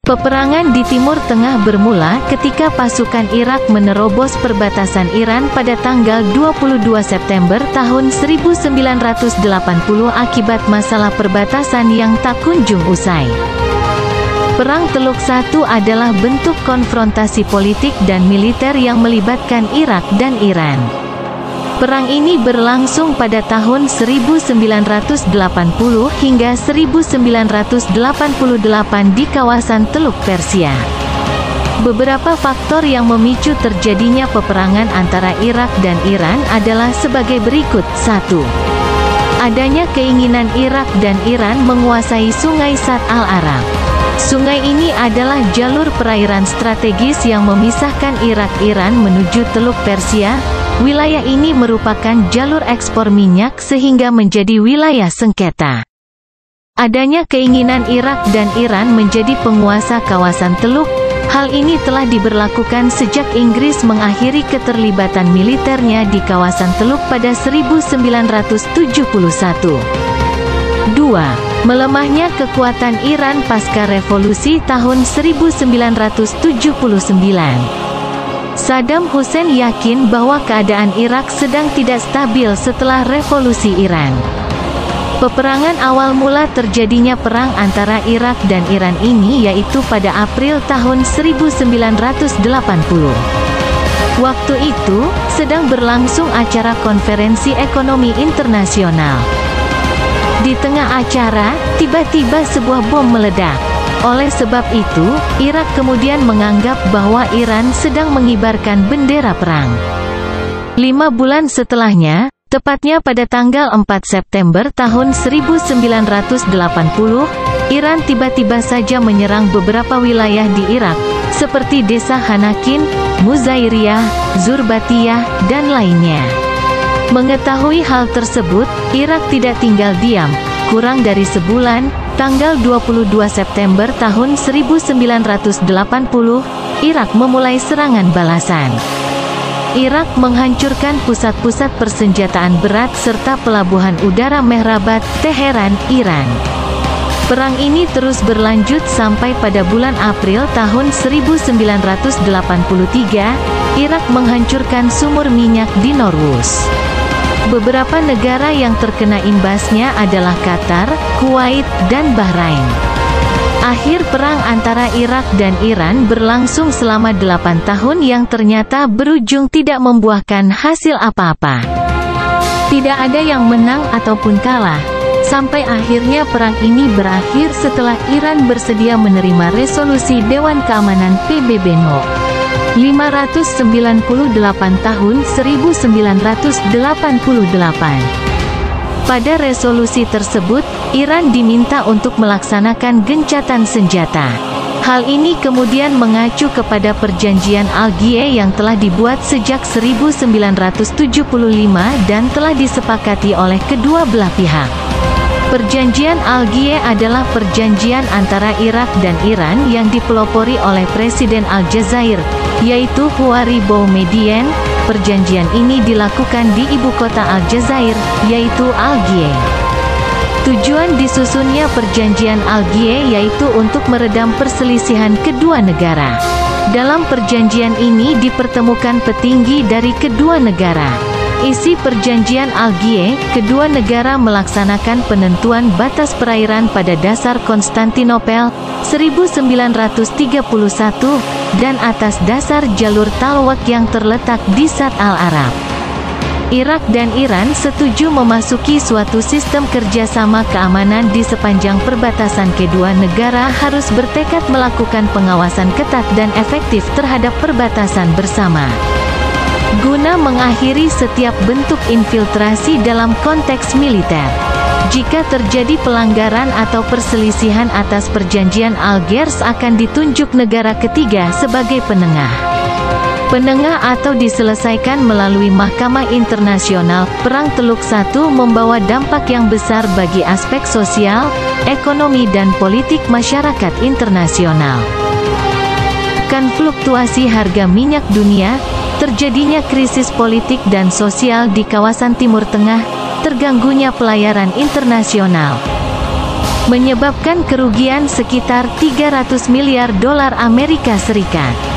Peperangan di Timur Tengah bermula ketika pasukan Irak menerobos perbatasan Iran pada tanggal 22 September tahun 1980 akibat masalah perbatasan yang tak kunjung usai. Perang Teluk I adalah bentuk konfrontasi politik dan militer yang melibatkan Irak dan Iran. Perang ini berlangsung pada tahun 1980 hingga 1988 di kawasan Teluk Persia. Beberapa faktor yang memicu terjadinya peperangan antara Irak dan Iran adalah sebagai berikut. 1. Adanya keinginan Irak dan Iran menguasai Sungai Shatt al-Arab. Sungai ini adalah jalur perairan strategis yang memisahkan Irak-Iran menuju Teluk Persia. Wilayah ini merupakan jalur ekspor minyak sehingga menjadi wilayah sengketa. Adanya keinginan Irak dan Iran menjadi penguasa kawasan Teluk. Hal ini telah diberlakukan sejak Inggris mengakhiri keterlibatan militernya di kawasan Teluk pada 1971. 2. Melemahnya kekuatan Iran pasca revolusi tahun 1979. Saddam Hussein yakin bahwa keadaan Irak sedang tidak stabil setelah revolusi Iran. Peperangan awal mula terjadinya perang antara Irak dan Iran ini yaitu pada April tahun 1980. Waktu itu, sedang berlangsung acara konferensi ekonomi internasional. Di tengah acara, tiba-tiba sebuah bom meledak. Oleh sebab itu, Irak kemudian menganggap bahwa Iran sedang mengibarkan bendera perang. 5 bulan setelahnya, tepatnya pada tanggal 4 September tahun 1980, Iran tiba-tiba saja menyerang beberapa wilayah di Irak, seperti desa Hanakin, Muzairiyah, Zurbatiyah, dan lainnya. Mengetahui hal tersebut, Irak tidak tinggal diam. Kurang dari sebulan, tanggal 22 September tahun 1980, Irak memulai serangan balasan. Irak menghancurkan pusat-pusat persenjataan berat serta pelabuhan udara Mehrabad, Teheran, Iran. Perang ini terus berlanjut sampai pada bulan April tahun 1983, Irak menghancurkan sumur minyak di Norwuz. Beberapa negara yang terkena imbasnya adalah Qatar, Kuwait, dan Bahrain. Akhir perang antara Irak dan Iran berlangsung selama 8 tahun yang ternyata berujung tidak membuahkan hasil apa-apa. Tidak ada yang menang ataupun kalah. Sampai akhirnya perang ini berakhir setelah Iran bersedia menerima resolusi Dewan Keamanan PBB No. 598 tahun 1988. Pada resolusi tersebut, Iran diminta untuk melaksanakan gencatan senjata. Hal ini kemudian mengacu kepada perjanjian Algiers yang telah dibuat sejak 1975 dan telah disepakati oleh kedua belah pihak. Perjanjian Algiers adalah perjanjian antara Irak dan Iran yang dipelopori oleh Presiden Aljazair, yaitu Houari Boumediene. Perjanjian ini dilakukan di ibu kota Aljazair, yaitu Algiers. Tujuan disusunnya perjanjian Algiers yaitu untuk meredam perselisihan kedua negara. Dalam perjanjian ini dipertemukan petinggi dari kedua negara. Isi perjanjian Algiers, kedua negara melaksanakan penentuan batas perairan pada dasar Konstantinopel 1931 dan atas dasar jalur Talwak yang terletak di Shatt al-Arab. Irak dan Iran setuju memasuki suatu sistem kerjasama keamanan di sepanjang perbatasan. Kedua negara harus bertekad melakukan pengawasan ketat dan efektif terhadap perbatasan bersama, guna mengakhiri setiap bentuk infiltrasi dalam konteks militer. Jika terjadi pelanggaran atau perselisihan atas perjanjian Algiers akan ditunjuk negara ketiga sebagai penengah. Penengah atau diselesaikan melalui Mahkamah Internasional. Perang Teluk I membawa dampak yang besar bagi aspek sosial, ekonomi dan politik masyarakat internasional. Kan fluktuasi harga minyak dunia, terjadinya krisis politik dan sosial di kawasan Timur Tengah, terganggunya pelayaran internasional. menyebabkan kerugian sekitar 300 miliar dolar Amerika Serikat.